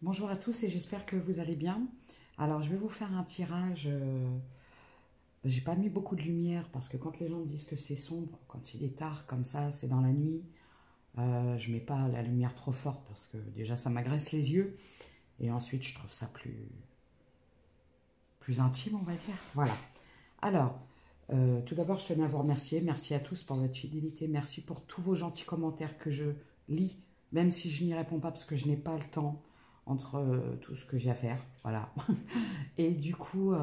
Bonjour à tous et j'espère que vous allez bien. Alors, je vais vous faire un tirage. J'ai pas mis beaucoup de lumière parce que quand les gens me disent que c'est sombre, quand il est tard comme ça, c'est dans la nuit, je mets pas la lumière trop forte parce que déjà ça m'agresse les yeux et ensuite je trouve ça plus intime, on va dire. Voilà. Alors, tout d'abord, je tenais à vous remercier. Merci à tous pour votre fidélité. Merci pour tous vos gentils commentaires que je lis, même si je n'y réponds pas parce que je n'ai pas le temps entre tout ce que j'ai à faire. Voilà. Et du coup,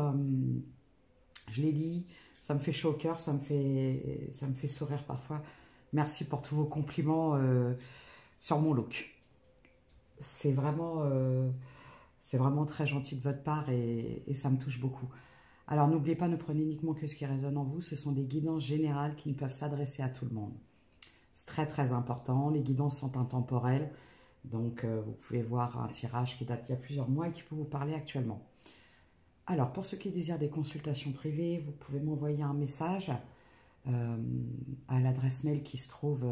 je l'ai dit, ça me fait chaud au cœur, ça me fait sourire parfois. Merci pour tous vos compliments sur mon look. C'est vraiment très gentil de votre part et ça me touche beaucoup. Alors n'oubliez pas, ne prenez uniquement que ce qui résonne en vous. Ce sont des guidances générales qui ne peuvent s'adresser à tout le monde. C'est très très important. Les guidances sont intemporelles. Donc vous pouvez voir un tirage qui date il y a plusieurs mois et qui peut vous parler actuellement. Alors pour ceux qui désirent des consultations privées, vous pouvez m'envoyer un message à l'adresse mail qui se trouve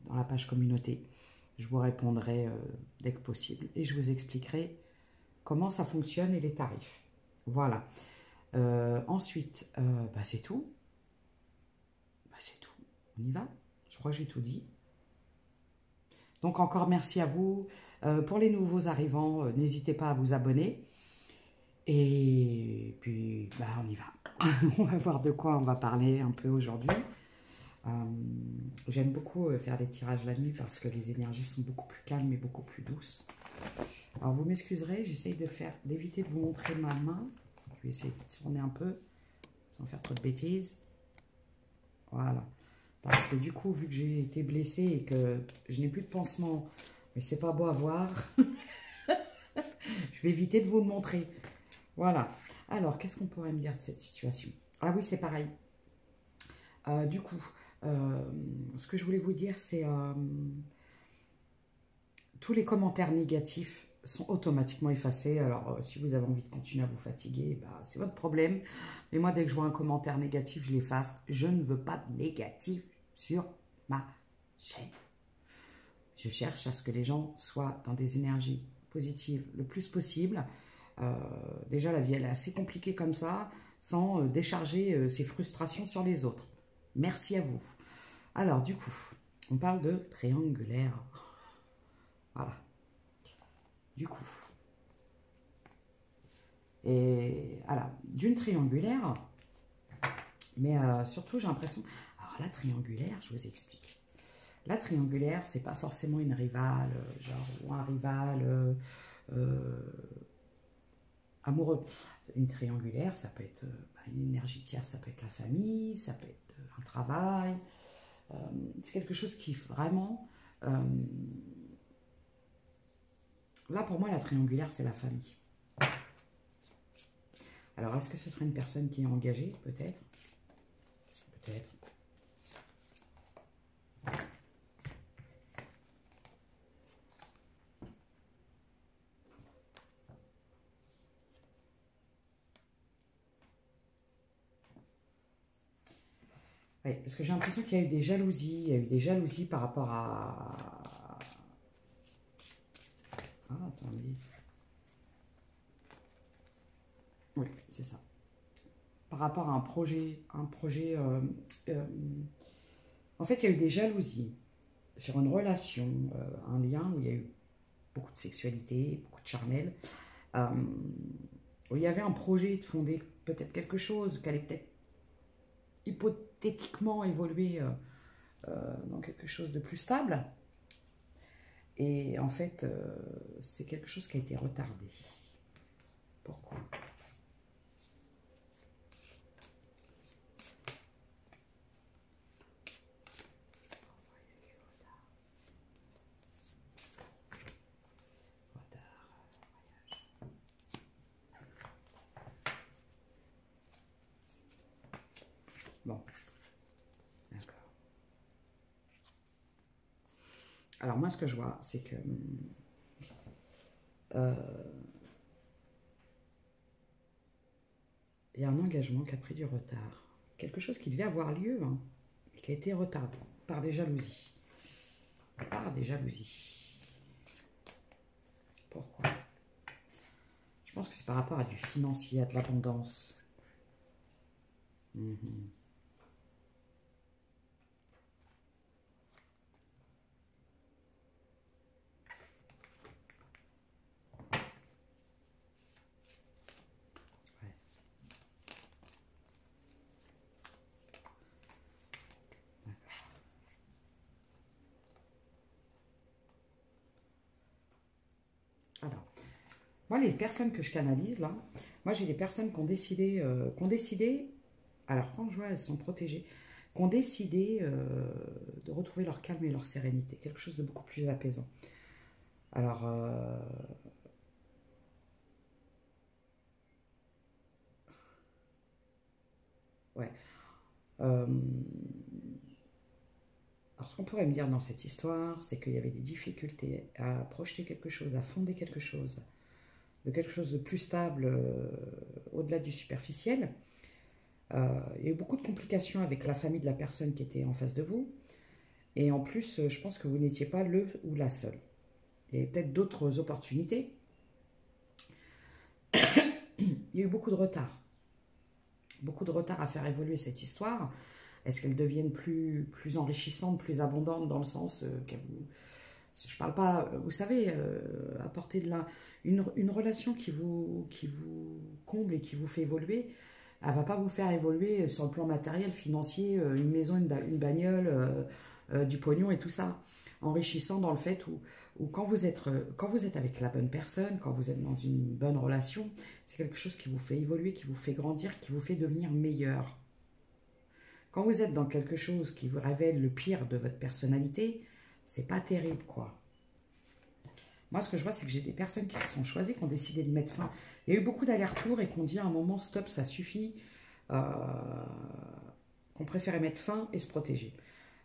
dans la page communauté. Je vous répondrai dès que possible et je vous expliquerai comment ça fonctionne et les tarifs. Voilà. Ensuite, c'est tout. C'est tout. On y va. Je crois que j'ai tout dit. Donc encore merci à vous. Pour les nouveaux arrivants, n'hésitez pas à vous abonner. Et puis, on y va. On va voir de quoi on va parler un peu aujourd'hui. J'aime beaucoup faire des tirages la nuit parce que les énergies sont beaucoup plus calmes et beaucoup plus douces. Alors vous m'excuserez, j'essaye d'éviter de vous montrer ma main. Je vais essayer de tourner un peu sans faire trop de bêtises. Voilà. Parce que du coup, vu que j'ai été blessée et que je n'ai plus de pansement, mais c'est pas beau à voir, je vais éviter de vous le montrer. Voilà. Alors, qu'est-ce qu'on pourrait me dire de cette situation? Ah oui, c'est pareil. Du coup, ce que je voulais vous dire, c'est tous les commentaires négatifs sont automatiquement effacés. Alors, si vous avez envie de continuer à vous fatiguer, c'est votre problème. Mais moi, dès que je vois un commentaire négatif, je l'efface. Je ne veux pas de négatif sur ma chaîne. Je cherche à ce que les gens soient dans des énergies positives le plus possible. Déjà, la vie, elle est assez compliquée comme ça, sans décharger ses frustrations sur les autres. Merci à vous. Alors, du coup, on parle de triangulaire. Voilà. Du coup. Et voilà, d'une triangulaire, mais surtout, j'ai l'impression... Alors, la triangulaire, je vous explique. La triangulaire, c'est pas forcément une rivale, genre, ou un rival... amoureux. Une triangulaire, ça peut être une énergie tierce, ça peut être la famille, ça peut être un travail. C'est quelque chose qui vraiment... là, pour moi, la triangulaire, c'est la famille. Alors, est-ce que ce serait une personne qui est engagée? Peut-être. Peut-être. Oui, parce que j'ai l'impression qu'il y a eu des jalousies. Il y a eu des jalousies par rapport à... Ah, attendez. Oui, c'est ça. Par rapport à un projet... En fait, il y a eu des jalousies sur une relation, un lien où il y a eu beaucoup de sexualité, beaucoup de charnel, où il y avait un projet de fonder peut-être quelque chose qui allait peut-être hypothétiquement évoluer dans quelque chose de plus stable. Et en fait, c'est quelque chose qui a été retardé. Pourquoi? Bon, d'accord. Alors moi, ce que je vois, c'est que il y a un engagement qui a pris du retard. Quelque chose qui devait avoir lieu, hein, et qui a été retardé par des jalousies. Par des jalousies. Pourquoi? pense que c'est par rapport à du financier, à de l'abondance. Mhm. Ouais. Alors, moi, les personnes que je canalise, là, moi, j'ai des personnes qui ont décidé, alors quand je vois, elles sont protégées, qui ont décidé de retrouver leur calme et leur sérénité, quelque chose de beaucoup plus apaisant. Alors, ouais. Euh, alors, ce qu'on pourrait me dire dans cette histoire, c'est qu'il y avait des difficultés à projeter quelque chose, à fonder quelque chose, de quelque chose de plus stable au-delà du superficiel. Il y a eu beaucoup de complications avec la famille de la personne qui était en face de vous. Et en plus, je pense que vous n'étiez pas le ou la seule. Il y a peut-être d'autres opportunités. Il y a eu beaucoup de retard. Beaucoup de retard à faire évoluer cette histoire. Est-ce qu'elle devienne plus enrichissante, plus abondante dans le sens qu'elle vous... Je parle pas, vous savez, apporter de la... Une relation qui vous comble et qui vous fait évoluer, elle va pas vous faire évoluer sur le plan matériel, financier, une maison, une bagnole, du pognon et tout ça. Enrichissant dans le fait où quand vous êtes avec la bonne personne, quand vous êtes dans une bonne relation, c'est quelque chose qui vous fait évoluer, qui vous fait grandir, qui vous fait devenir meilleur. Quand vous êtes dans quelque chose qui vous révèle le pire de votre personnalité, c'est pas terrible, quoi. Moi, ce que je vois, c'est que j'ai des personnes qui se sont choisies, qui ont décidé de mettre fin. Il y a eu beaucoup d'allers-retours et qu'on dit à un moment, stop, ça suffit, euh, qu'on préférait mettre fin et se protéger,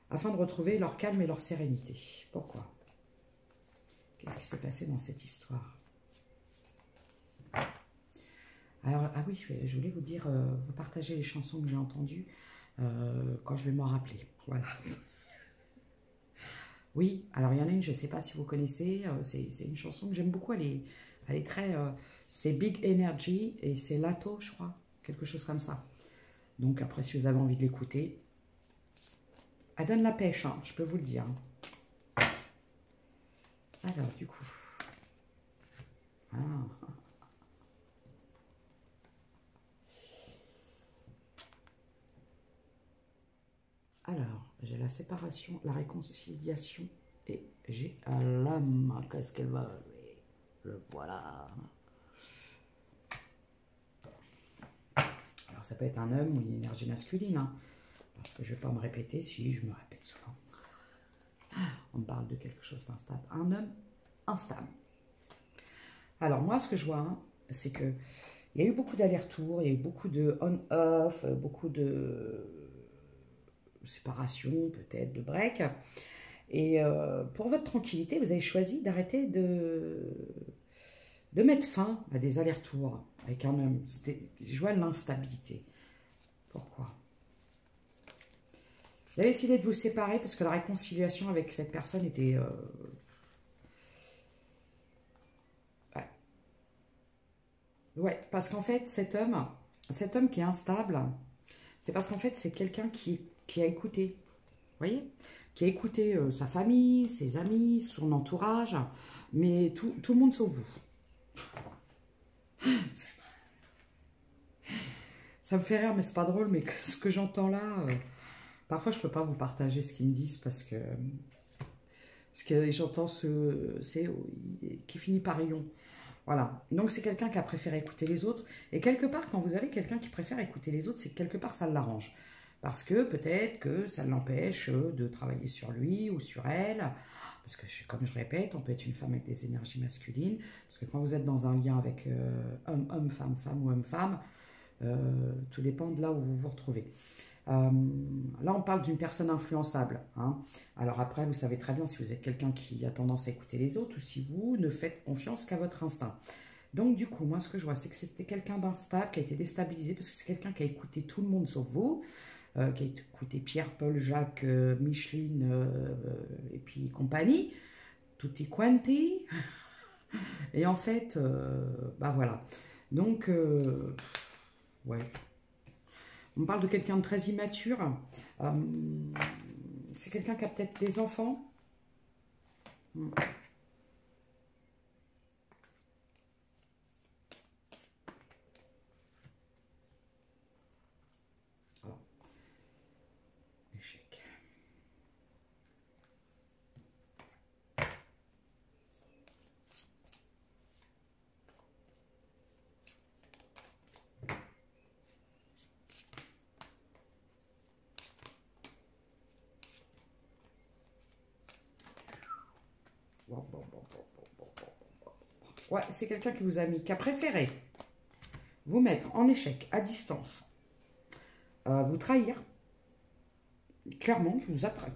afin de retrouver leur calme et leur sérénité. Pourquoi? Qu'est-ce qui s'est passé dans cette histoire? Alors, ah oui, je voulais vous dire, vous partagez les chansons que j'ai entendues quand je vais m'en rappeler. Voilà. Oui, alors il y en a une, je ne sais pas si vous connaissez, c'est une chanson que j'aime beaucoup, elle est très... c'est Big Energy et c'est Lato, je crois, quelque chose comme ça. Donc après, si vous avez envie de l'écouter, elle donne la pêche, hein, je peux vous le dire. Alors, du coup... Ah. Alors, j'ai la séparation, la réconciliation et j'ai l'âme. Qu'est-ce qu'elle va... Le voilà. Alors, ça peut être un homme ou une énergie masculine, hein, parce que je ne vais pas me répéter, si je me répète souvent. On me parle de quelque chose d'instable. Un homme instable. Alors, moi, ce que je vois, hein, c'est que il y a eu beaucoup d'allers-retours, il y a eu beaucoup de on-off, beaucoup de séparation, peut-être, de break. Et pour votre tranquillité, vous avez choisi d'arrêter de mettre fin à des allers-retours avec un homme. Je vois l'instabilité. Pourquoi? Vous avez décidé de vous séparer parce que la réconciliation avec cette personne était... ouais. Ouais, parce qu'en fait, cet homme qui est instable, c'est parce qu'en fait, c'est quelqu'un qui a écouté. Vous voyez? Qui a écouté sa famille, ses amis, son entourage, mais tout le monde sauf vous. Ça me fait rire, mais c'est pas drôle, mais ce que j'entends là, parfois je peux pas vous partager ce qu'ils me disent parce que j'entends qui finit par ion. Voilà. Donc c'est quelqu'un qui a préféré écouter les autres. Et quelque part, quand vous avez quelqu'un qui préfère écouter les autres, c'est que quelque part ça l'arrange. Parce que peut-être que ça l'empêche de travailler sur lui ou sur elle. Parce que, comme je répète, on peut être une femme avec des énergies masculines. Parce que quand vous êtes dans un lien avec homme, femme, femme ou homme-femme, tout dépend de là où vous vous retrouvez. Là, on parle d'une personne influençable. Hein. Alors après, vous savez très bien si vous êtes quelqu'un qui a tendance à écouter les autres ou si vous ne faites confiance qu'à votre instinct. Donc du coup, moi, ce que je vois, c'est que c'était quelqu'un d'instable, qui a été déstabilisé, parce que c'est quelqu'un qui a écouté tout le monde sauf vous, qui a écouté Pierre, Paul, Jacques, Micheline, et puis compagnie, tutti quanti. Et en fait, bah voilà. Donc, ouais. On parle de quelqu'un de très immature. C'est quelqu'un qui a peut-être des enfants. Alors, échec. Ouais, c'est quelqu'un qui vous a mis, qui a préféré vous mettre en échec à distance, vous trahir, clairement,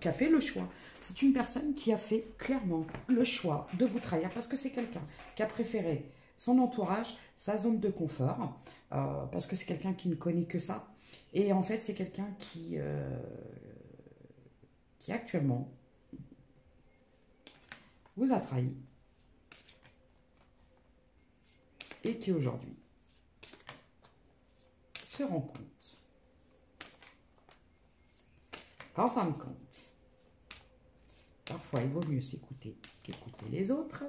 qui a fait le choix. C'est une personne qui a fait clairement le choix de vous trahir parce que c'est quelqu'un qui a préféré son entourage, sa zone de confort, parce que c'est quelqu'un qui ne connaît que ça. Et en fait, c'est quelqu'un qui actuellement vous a trahi et qui aujourd'hui se rend compte qu'en fin de compte, parfois il vaut mieux s'écouter qu'écouter les autres,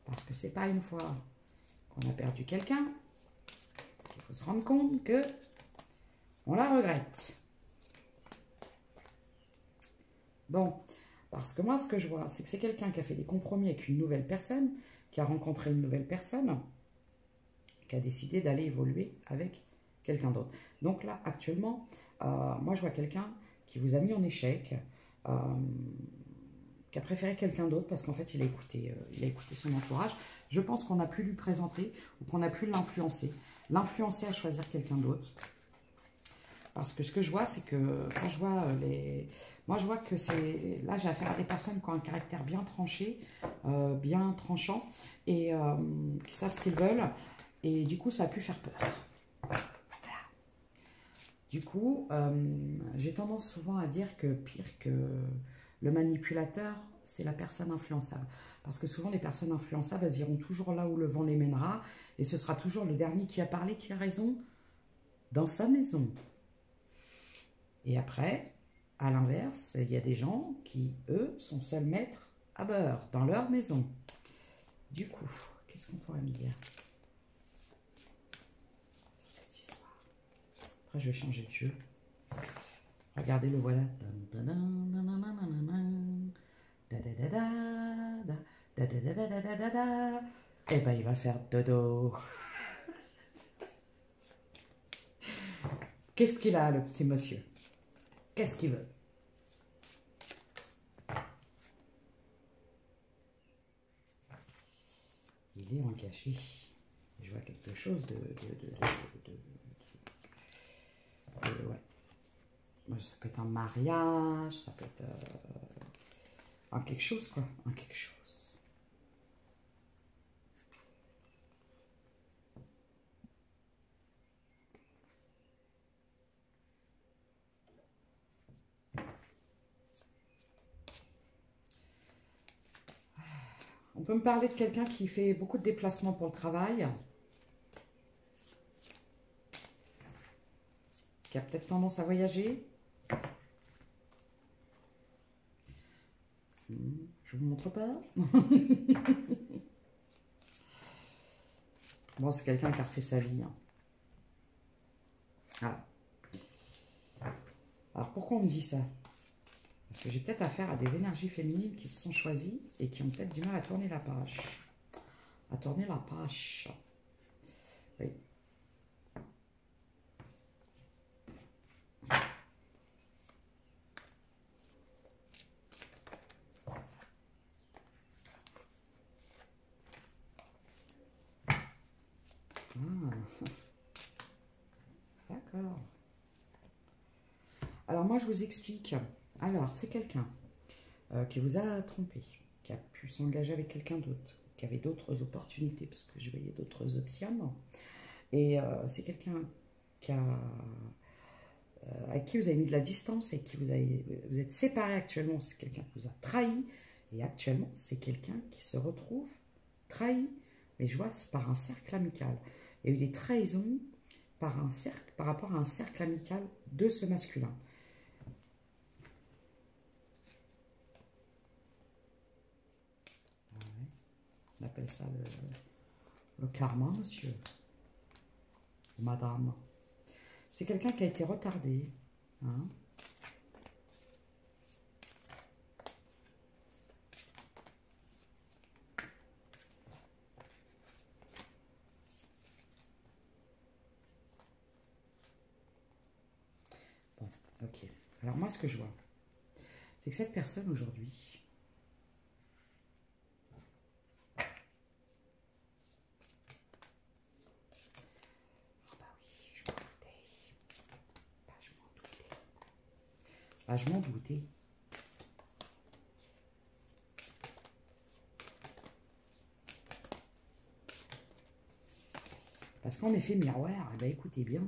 parce que c'est pas une fois qu'on a perdu quelqu'un qu'il faut se rendre compte que on la regrette. Bon, parce que moi, ce que je vois, c'est que c'est quelqu'un qui a fait des compromis avec une nouvelle personne, qui a rencontré une nouvelle personne, qui a décidé d'aller évoluer avec quelqu'un d'autre. Donc là, actuellement, moi, je vois quelqu'un qui vous a mis en échec, qui a préféré quelqu'un d'autre parce qu'en fait, il a écouté son entourage. Je pense qu'on a pu lui présenter ou qu'on a pu l'influencer à choisir quelqu'un d'autre. Parce que ce que je vois, c'est que quand je vois moi, je vois que c'est... Là, j'ai affaire à des personnes qui ont un caractère bien tranché, bien tranchant, et qui savent ce qu'ils veulent. Et du coup, ça a pu faire peur. Voilà. Du coup, j'ai tendance souvent à dire que pire que le manipulateur, c'est la personne influençable. Parce que souvent, les personnes influençables, elles iront toujours là où le vent les mènera. Et ce sera toujours le dernier qui a parlé qui a raison dans sa maison. Et après, à l'inverse, il y a des gens qui, eux, sont seuls maîtres à beurre dans leur maison. Du coup, qu'est-ce qu'on pourrait me dire sur cette histoire? Après, je vais changer de jeu. Regardez, le voilà. Eh ben, il va faire dodo. Qu'est-ce qu'il a, le petit monsieur? Qu'est-ce qu'il veut? Il est engagé. Je vois quelque chose de ouais. Ça peut être un mariage, ça peut être un quelque chose, quoi. Un quelque chose. On peut me parler de quelqu'un qui fait beaucoup de déplacements pour le travail, qui a peut-être tendance à voyager. Je vous montre pas. Bon, c'est quelqu'un qui a refait sa vie. Hein. Voilà. Alors, pourquoi on me dit ça? Parce que j'ai peut-être affaire à des énergies féminines qui se sont choisies et qui ont peut-être du mal à tourner la page. À tourner la page. Oui. D'accord. Alors, moi, je vous explique. Alors, c'est quelqu'un qui vous a trompé, qui a pu s'engager avec quelqu'un d'autre, qui avait d'autres opportunités, parce que je voyais d'autres options. Et c'est quelqu'un qui a, à qui vous avez mis de la distance et qui vous êtes séparés actuellement. C'est quelqu'un qui vous a trahi. Et actuellement, c'est quelqu'un qui se retrouve trahi. Mais je vois, c'est par un cercle amical. Il y a eu des trahisons par rapport à un cercle amical de ce masculin. Ouais. On appelle ça le karma, monsieur. Madame. C'est quelqu'un qui a été retardé. Hein. Bon, ok. Alors moi, ce que je vois, c'est que cette personne aujourd'hui, ah, je m'en doutais. Parce qu'en effet, miroir, eh ben, écoutez bien.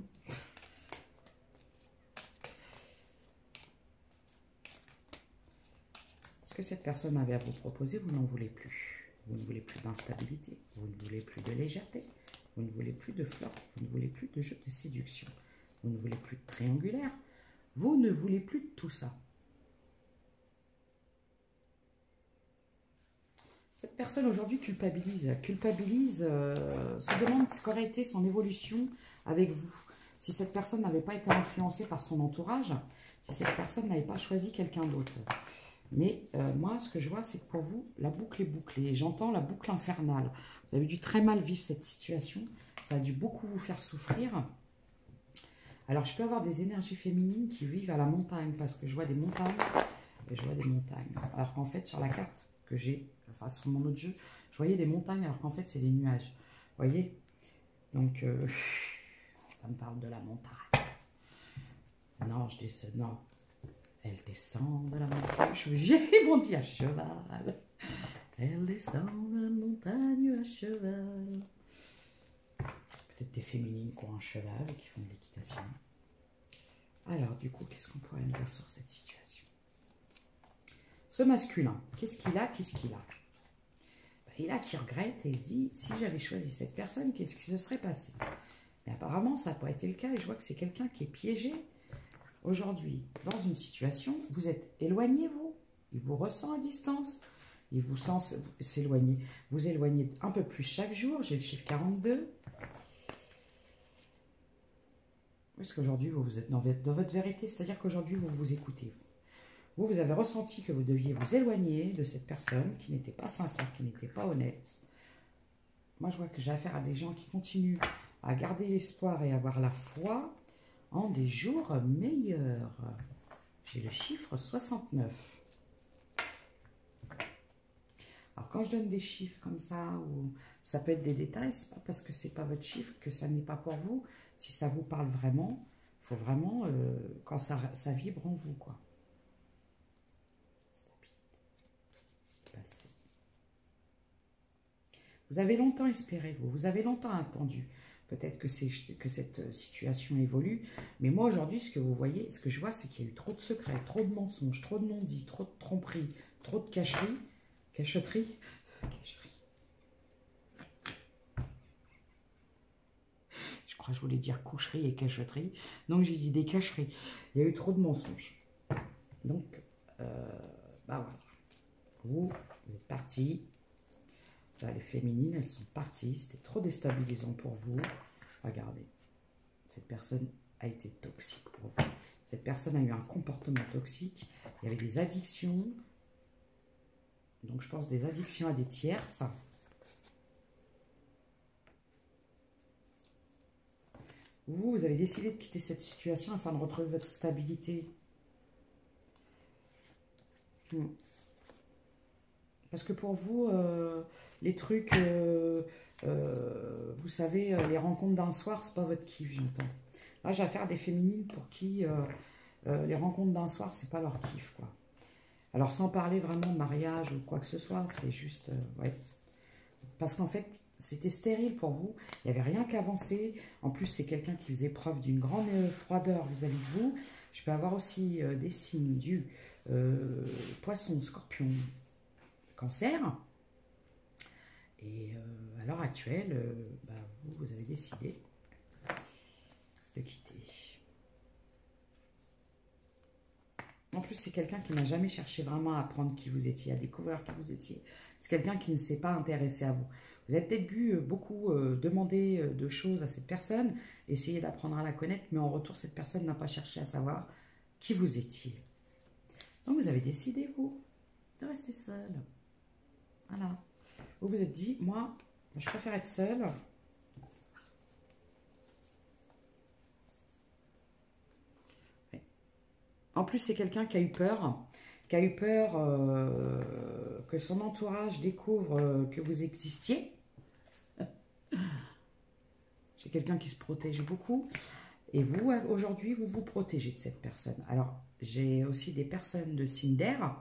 Ce que cette personne avait à vous proposer, vous n'en voulez plus. Vous ne voulez plus d'instabilité, vous ne voulez plus de légèreté, vous ne voulez plus de fleurs, vous ne voulez plus de jeu de séduction, vous ne voulez plus de triangulaire, vous ne voulez plus de tout ça. Cette personne aujourd'hui culpabilise, se demande ce qu'aurait été son évolution avec vous. Si cette personne n'avait pas été influencée par son entourage, si cette personne n'avait pas choisi quelqu'un d'autre. Mais moi, ce que je vois, c'est que pour vous, la boucle est bouclée. J'entends la boucle infernale. Vous avez dû très mal vivre cette situation. Ça a dû beaucoup vous faire souffrir. Alors, je peux avoir des énergies féminines qui vivent à la montagne, parce que je vois des montagnes, et je vois des montagnes. Alors qu'en fait, sur la carte que j'ai, enfin sur mon autre jeu, je voyais des montagnes, alors qu'en fait, c'est des nuages. Vous voyez? Donc, ça me parle de la montagne. Non, je descends, non. Elle descend de la montagne. J'ai bondi à cheval. Elle descend de la montagne à cheval. Peut-être des féminines qui ont un cheval et qui font de l'équitation. Alors, du coup, qu'est-ce qu'on pourrait me dire sur cette situation? Ce masculin, qu'est-ce qu'il a? Qu'est-ce qu'il a? Ben, il a qui regrette et il se dit, si j'avais choisi cette personne, qu'est-ce qui se serait passé? Mais apparemment, ça n'a pas été le cas et je vois que c'est quelqu'un qui est piégé aujourd'hui dans une situation. Vous êtes éloigné, vous. Il vous ressent à distance. Il vous sent s'éloigner. Vous éloignez un peu plus chaque jour. J'ai le chiffre 42. Parce qu'aujourd'hui, vous êtes dans votre vérité. C'est-à-dire qu'aujourd'hui, vous vous écoutez. Vous avez ressenti que vous deviez vous éloigner de cette personne qui n'était pas sincère, qui n'était pas honnête. Moi, je vois que j'ai affaire à des gens qui continuent à garder l'espoir et à avoir la foi en des jours meilleurs. J'ai le chiffre 69. Alors, quand je donne des chiffres comme ça, ou ça peut être des détails, c'est pas parce que c'est pas votre chiffre que ça n'est pas pour vous. Si ça vous parle vraiment, il faut vraiment, quand ça vibre en vous, quoi. Stabilité. Vous avez longtemps espéré, vous avez longtemps attendu. Peut-être que cette situation évolue. Mais moi, aujourd'hui, ce que vous voyez, ce que je vois, c'est qu'il y a eu trop de secrets, trop de mensonges, trop de non-dits, trop de tromperies, trop de cacheries. Cacheterie. Je crois que je voulais dire coucherie et cacheterie. Donc, j'ai dit des cacheries. Il y a eu trop de mensonges. Donc, bah voilà. Vous êtes partis. Là, les féminines, elles sont parties. C'était trop déstabilisant pour vous. Regardez. Cette personne a été toxique pour vous. Cette personne a eu un comportement toxique. Il y avait des addictions. Donc, je pense des addictions à des tierces. Vous avez décidé de quitter cette situation afin de retrouver votre stabilité. Parce que pour vous, les trucs, vous savez, les rencontres d'un soir, c'est pas votre kiff, j'entends. Là, j'ai affaire à des féminines pour qui les rencontres d'un soir, c'est pas leur kiff, quoi. Alors, sans parler vraiment de mariage ou quoi que ce soit, c'est juste, ouais. Parce qu'en fait, c'était stérile pour vous. Il n'y avait rien qu'avancer. En plus, c'est quelqu'un qui faisait preuve d'une grande froideur vis-à-vis de vous. Je peux avoir aussi des signes du poisson, scorpion, cancer. Et à l'heure actuelle, vous avez décidé de quitter. En plus, c'est quelqu'un qui n'a jamais cherché vraiment à apprendre qui vous étiez, à découvrir qui vous étiez. C'est quelqu'un qui ne s'est pas intéressé à vous. Vous avez peut-être dû beaucoup demander de choses à cette personne, essayer d'apprendre à la connaître, mais en retour, cette personne n'a pas cherché à savoir qui vous étiez. Donc, vous avez décidé, vous, de rester seul. Voilà. Vous vous êtes dit, moi, je préfère être seule. Oui. En plus, c'est quelqu'un qui a eu peur. Qui a eu peur que son entourage découvre que vous existiez. C'est quelqu'un qui se protège beaucoup. Et vous, aujourd'hui, vous vous protégez de cette personne. Alors, j'ai aussi des personnes de signe d'air.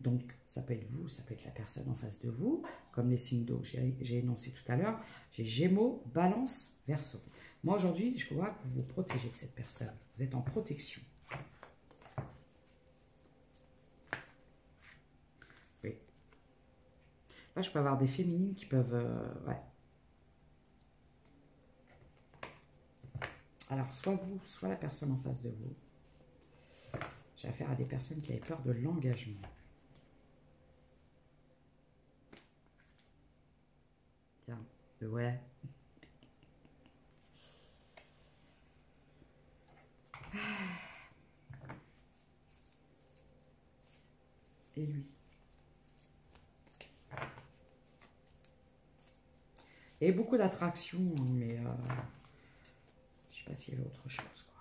Donc, ça peut être vous, ça peut être la personne en face de vous. Comme les signes d'eau que j'ai énoncé tout à l'heure. J'ai Gémeaux, Balance, Verseau. Moi, aujourd'hui, je vois que vous vous protégez de cette personne. Vous êtes en protection. Oui. Là, je peux avoir des féminines qui peuvent... ouais. Alors, soit vous, soit la personne en face de vous. J'ai affaire à des personnes qui avaient peur de l'engagement. Tiens, ouais. Et lui. Et beaucoup d'attraction, mais je sais pas s'il y avait autre chose, quoi.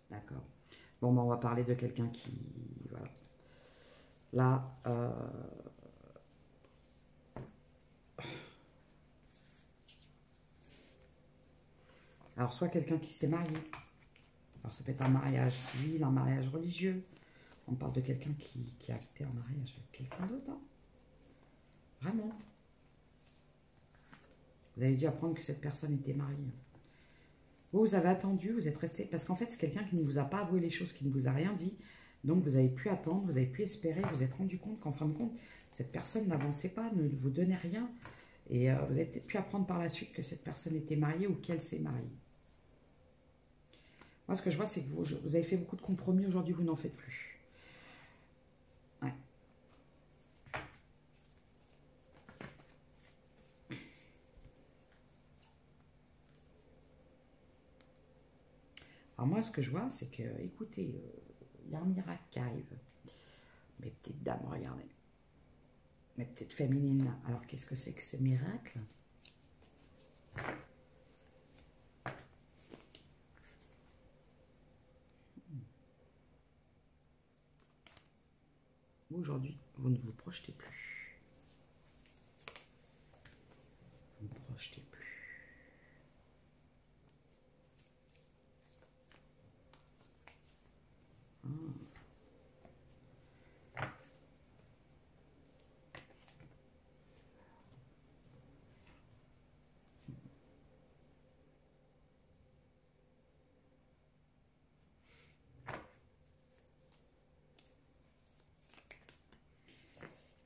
D'accord. Bon, on va parler de quelqu'un qui... Voilà. Là, alors, soit quelqu'un qui s'est marié. Alors, ça peut être un mariage civil, un mariage religieux. On parle de quelqu'un qui a acté un mariage avec quelqu'un d'autre. Hein. Vraiment. Vous avez dû apprendre que cette personne était mariée. Vous avez attendu, vous êtes resté... Parce qu'en fait, c'est quelqu'un qui ne vous a pas avoué les choses, qui ne vous a rien dit. Donc, vous avez pu attendre, vous avez pu espérer, vous vous êtes rendu compte qu'en fin de compte, cette personne n'avançait pas, ne vous donnait rien. Et vous avez peut-être pu apprendre par la suite que cette personne était mariée ou qu'elle s'est mariée. Moi, ce que je vois, c'est que vous avez fait beaucoup de compromis. Aujourd'hui, vous n'en faites plus. Ouais. Alors moi, ce que je vois, c'est que, écoutez, il y a un miracle qui arrive. Mes petites dames, regardez. Mes petites féminines. Alors, qu'est-ce que c'est que ce miracle? Aujourd'hui, vous ne vous projetez plus. Vous ne projetez plus.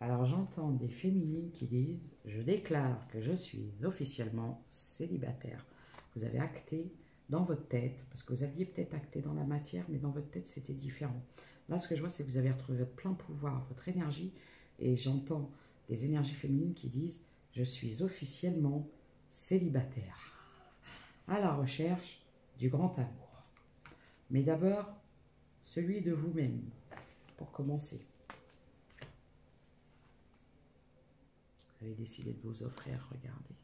Alors j'entends des féminines qui disent « Je déclare que je suis officiellement célibataire ». Vous avez acté dans votre tête, parce que vous aviez peut-être acté dans la matière, mais dans votre tête c'était différent. Là ce que je vois c'est que vous avez retrouvé votre plein pouvoir, votre énergie, et j'entends des énergies féminines qui disent « Je suis officiellement célibataire » à la recherche du grand amour. Mais d'abord, celui de vous-même, pour commencer. Vous avez décidé de vous offrir, regardez.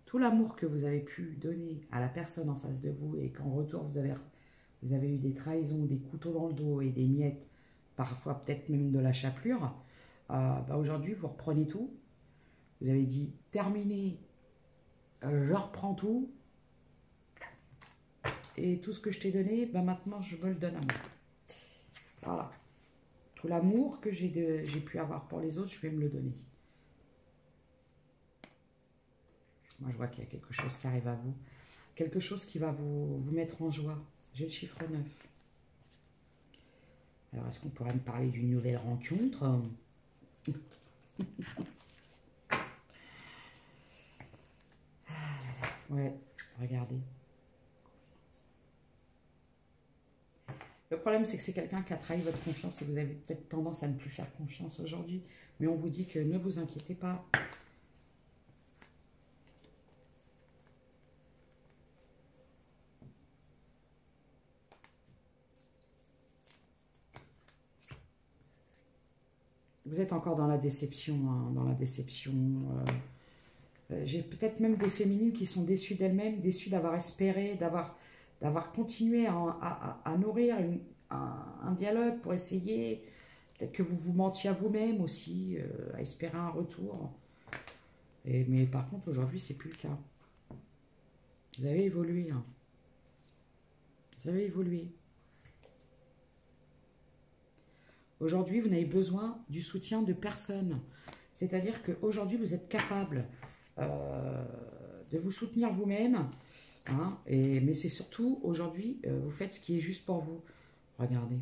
Tout l'amour que vous avez pu donner à la personne en face de vous et qu'en retour, vous avez eu des trahisons, des couteaux dans le dos et des miettes, parfois peut-être même de la chapelure, aujourd'hui, vous reprenez tout. Vous avez dit, terminé je reprends tout. Et tout ce que je t'ai donné, ben maintenant, je me le donne à moi. Voilà. Tout l'amour que j'ai pu avoir pour les autres, je vais me le donner. Moi, je vois qu'il y a quelque chose qui arrive à vous. Quelque chose qui va vous mettre en joie. J'ai le chiffre 9. Alors, est-ce qu'on pourrait me parler d'une nouvelle rencontre? Ouais, regardez. Le problème, c'est que c'est quelqu'un qui a trahi votre confiance et vous avez peut-être tendance à ne plus faire confiance aujourd'hui. Mais on vous dit que ne vous inquiétez pas. Vous êtes encore dans la déception, hein, dans la déception. J'ai peut-être même des féminines qui sont déçues d'elles-mêmes, déçues d'avoir espéré, d'avoir continué à nourrir un dialogue pour essayer. Peut-être que vous vous mentiez à vous-même aussi, à espérer un retour. Mais par contre, aujourd'hui, c'est plus le cas. Vous avez évolué. Hein. Vous avez évolué. Aujourd'hui, vous n'avez besoin du soutien de personne. C'est-à-dire qu'aujourd'hui, vous êtes capable de vous soutenir vous-même. Hein, mais c'est surtout, aujourd'hui, vous faites ce qui est juste pour vous. Regardez.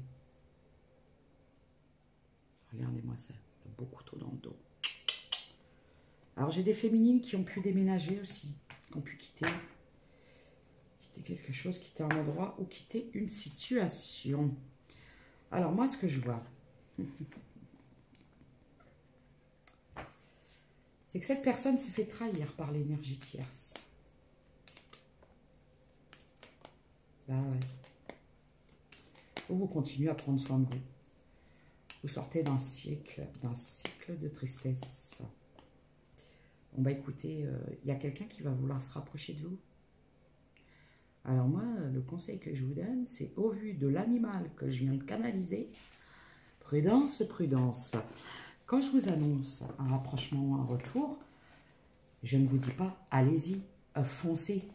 Regardez-moi ça. Le beau couteau dans le dos. Alors, j'ai des féminines qui ont pu déménager aussi. Qui ont pu quitter quelque chose, quitter un endroit ou quitter une situation. Alors, moi, ce que je vois... c'est que cette personne s'est fait trahir par l'énergie tierce. Bah ouais. Vous continuez à prendre soin de vous. Vous sortez d'un cycle de tristesse. Bon bah écoutez, il y a quelqu'un qui va vouloir se rapprocher de vous. Alors moi, le conseil que je vous donne, c'est au vu de l'animal que je viens de canaliser, prudence, prudence. Quand je vous annonce un rapprochement ou un retour, je ne vous dis pas, allez-y, foncez.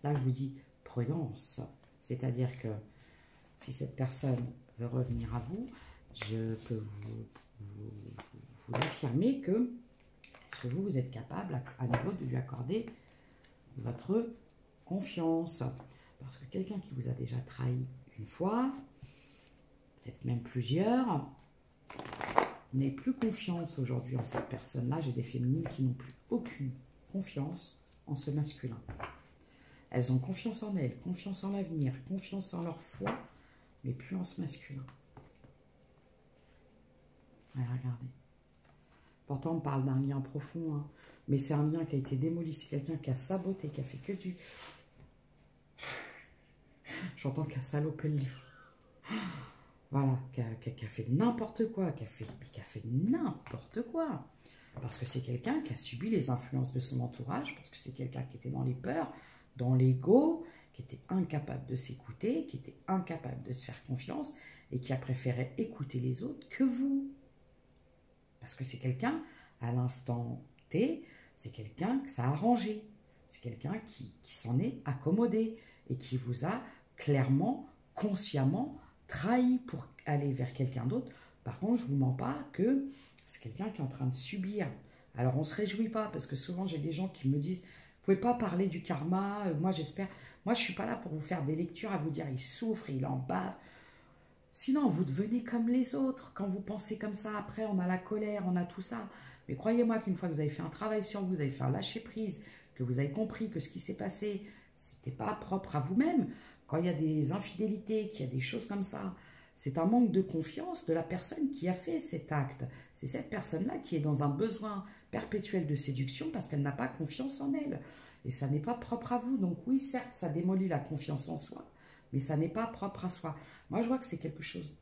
Là, je vous dis prudence. C'est-à-dire que si cette personne veut revenir à vous, je peux vous affirmer que vous êtes capable à nouveau de lui accorder votre confiance. Parce que quelqu'un qui vous a déjà trahi une fois, peut-être même plusieurs, n'ait plus confiance aujourd'hui en cette personne-là. J'ai des féminines qui n'ont plus aucune confiance en ce masculin. Elles ont confiance en elles, confiance en l'avenir, confiance en leur foi, mais plus en ce masculin. Allez, regardez. Pourtant, on parle d'un lien profond, hein, mais c'est un lien qui a été démoli. C'est quelqu'un qui a saboté, qui a fait que du... J'entends qu'à saloper le lien. Voilà, qui a fait n'importe quoi, qui a fait n'importe quoi. Parce que c'est quelqu'un qui a subi les influences de son entourage, parce que c'est quelqu'un qui était dans les peurs, dans l'ego, qui était incapable de s'écouter, qui était incapable de se faire confiance, et qui a préféré écouter les autres que vous. Parce que c'est quelqu'un, à l'instant T, c'est quelqu'un que ça a arrangé. C'est quelqu'un qui s'en est accommodé, et qui vous a clairement, consciemment, trahi pour aller vers quelqu'un d'autre. Par contre, je ne vous mens pas que c'est quelqu'un qui est en train de subir. Alors, on ne se réjouit pas, parce que souvent, j'ai des gens qui me disent, vous ne pouvez pas parler du karma, moi j'espère. Moi, je ne suis pas là pour vous faire des lectures, à vous dire, il souffre, il en bave. Sinon, vous devenez comme les autres. Quand vous pensez comme ça, après, on a la colère, on a tout ça. Mais croyez-moi qu'une fois que vous avez fait un travail sur vous, vous avez fait un lâcher-prise, que vous avez compris que ce qui s'est passé, ce n'était pas propre à vous-même. Quand il y a des infidélités, qu'il y a des choses comme ça, c'est un manque de confiance de la personne qui a fait cet acte. C'est cette personne-là qui est dans un besoin perpétuel de séduction parce qu'elle n'a pas confiance en elle. Et ça n'est pas propre à vous. Donc oui, certes, ça démolit la confiance en soi, mais ça n'est pas propre à soi. Moi, je vois que c'est quelque chose...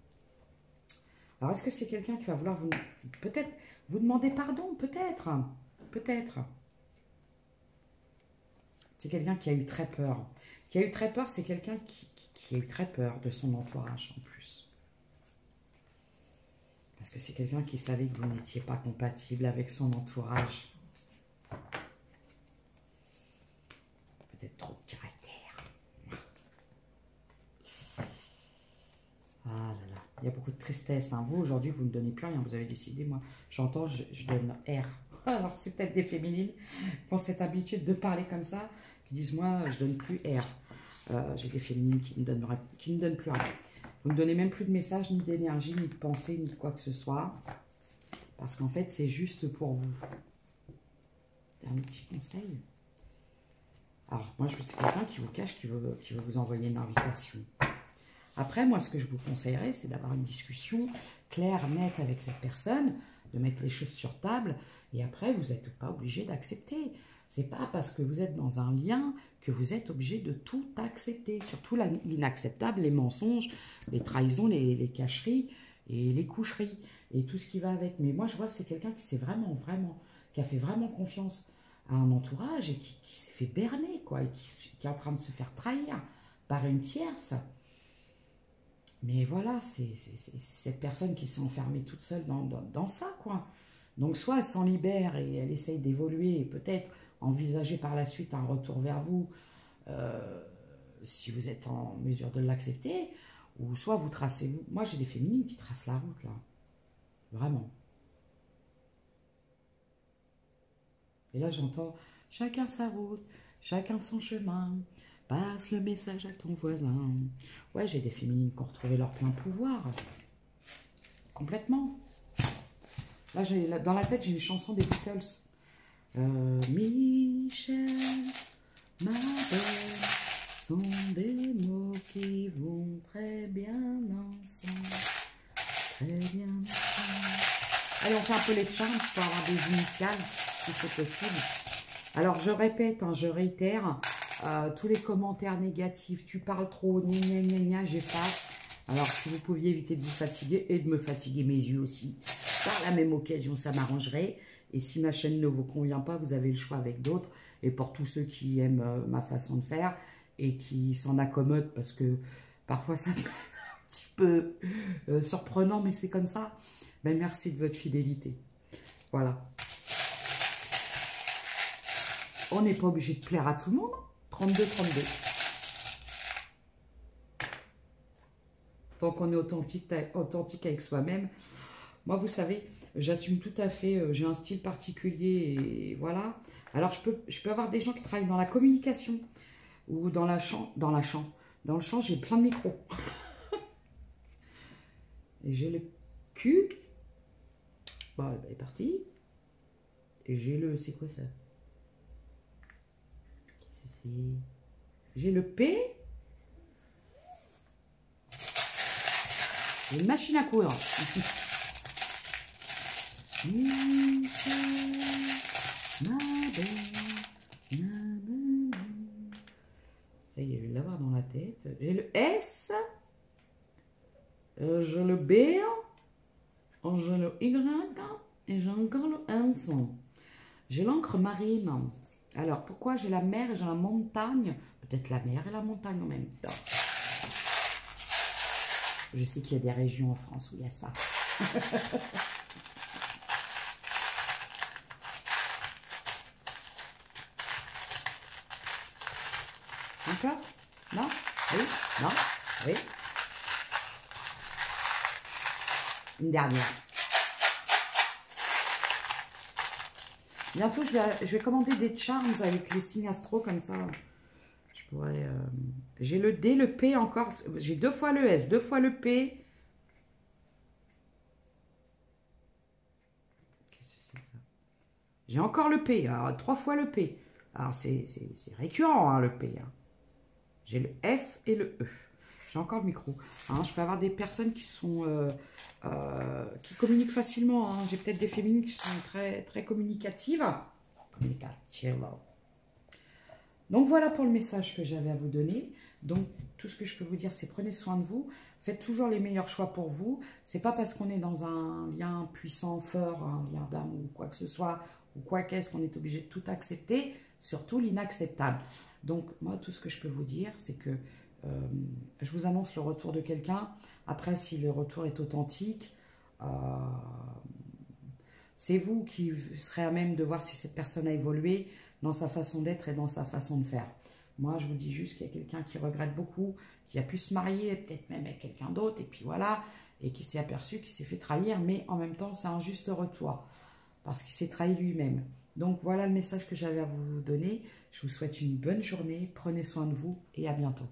Alors, est-ce que c'est quelqu'un qui va vouloir vous... Peut-être vous demander pardon, peut-être. Peut-être. C'est quelqu'un qui a eu très peur. Qui a eu très peur, c'est quelqu'un qui a eu très peur de son entourage en plus. Parce que c'est quelqu'un qui savait que vous n'étiez pas compatible avec son entourage. Il y a beaucoup de tristesse. Hein. Vous, aujourd'hui, vous ne donnez plus rien. Vous avez décidé, moi, j'entends, je donne R. Alors, c'est peut-être des féminines qui ont cette habitude de parler comme ça, qui disent, moi, je donne plus R. J'ai des féminines qui ne donnent plus rien. Vous ne donnez même plus de messages, ni d'énergie, ni de pensée, ni de quoi que ce soit. Parce qu'en fait, c'est juste pour vous. Dernier petit conseil. Alors, moi, je suis quelqu'un qui vous cache, qui veut vous envoyer une invitation. Après, moi, ce que je vous conseillerais, c'est d'avoir une discussion claire, nette avec cette personne, de mettre les choses sur table, et après, vous n'êtes pas obligé d'accepter. C'est pas parce que vous êtes dans un lien que vous êtes obligé de tout accepter, surtout l'inacceptable, les mensonges, les trahisons, les cacheries et les coucheries, et tout ce qui va avec. Mais moi, je vois que c'est quelqu'un qui s'est qui a fait vraiment confiance à un entourage et qui s'est fait berner, quoi, et qui est en train de se faire trahir par une tierce. Mais voilà, c'est cette personne qui s'est enfermée toute seule dans ça, quoi. Donc, soit elle s'en libère et elle essaye d'évoluer et peut-être envisager par la suite un retour vers vous si vous êtes en mesure de l'accepter, ou soit vous tracez... Moi, j'ai des féminines qui tracent la route, là. Vraiment. Et là, j'entends « Chacun sa route, chacun son chemin. Passe le message à ton voisin. » Ouais, j'ai des féminines qui ont retrouvé leur plein pouvoir. Complètement. Là, dans la tête, j'ai une chanson des Beatles. Michel, ma belle, sont des mots qui vont très bien ensemble. Très bien ensemble. Allez, on fait un peu les charms pour avoir des initiales, si c'est possible. Alors, je répète, hein, je réitère, tous les commentaires négatifs, tu parles trop, gna gna gna gna, j'efface. Alors, si vous pouviez éviter de vous fatiguer et de me fatiguer mes yeux aussi, par la même occasion, ça m'arrangerait. Et si ma chaîne ne vous convient pas, vous avez le choix avec d'autres. Et pour tous ceux qui aiment ma façon de faire et qui s'en accommodent, parce que parfois ça peut être un petit peu surprenant, mais c'est comme ça, ben, merci de votre fidélité. Voilà. On n'est pas obligé de plaire à tout le monde. 32-32. Tant qu'on est authentique avec soi-même. Moi, vous savez, j'assume tout à fait. J'ai un style particulier et voilà. Alors, je peux avoir des gens qui travaillent dans la communication ou dans le chant. Dans le chant, j'ai plein de micros. Et j'ai le Q. Bon, elle est partie. Et j'ai le... C'est quoi ça? Qu'est-ce que c'est? J'ai le P. J'ai une machine à coudre. Ça y est, je vais l'avoir dans la tête. J'ai le S. J'ai le B. J'ai le Y. Et j'ai encore le S. J'ai l'encre marine. Alors, pourquoi j'ai la mer et j'ai la montagne? Peut-être la mer et la montagne en même temps. Je sais qu'il y a des régions en France où il y a ça. Encore? Non? Oui? Non? Oui? Une dernière. Bientôt, je vais commander des charms avec les signes astro comme ça. Je pourrais... J'ai le D, le P encore. J'ai 2 fois le S, 2 fois le P. Qu'est-ce que c'est ça? J'ai encore le P. Alors, 3 fois le P. Alors, c'est récurrent, hein, le P. Hein. J'ai le F et le E. J'ai encore le micro. Hein, je peux avoir des personnes qui sont... qui communiquent facilement. Hein. J'ai peut-être des féminines qui sont très, très communicatives. Donc, voilà pour le message que j'avais à vous donner. Donc, tout ce que je peux vous dire, c'est prenez soin de vous. Faites toujours les meilleurs choix pour vous. C'est pas parce qu'on est dans un lien puissant, fort, un lien d'amour ou quoi que ce soit, ou quoi qu'est-ce qu'on est obligé de tout accepter, surtout l'inacceptable. Donc, moi, tout ce que je peux vous dire, c'est que je vous annonce le retour de quelqu'un. Après, si le retour est authentique, c'est vous qui serez à même de voir si cette personne a évolué dans sa façon d'être et dans sa façon de faire. Moi, je vous dis juste qu'il y a quelqu'un qui regrette beaucoup, qui a pu se marier, peut-être même avec quelqu'un d'autre, et puis voilà. et qui s'est aperçu qu'il s'est fait trahir, mais en même temps, c'est un juste retour parce qu'il s'est trahi lui-même. Donc voilà le message que j'avais à vous donner. Je vous souhaite une bonne journée, prenez soin de vous et à bientôt.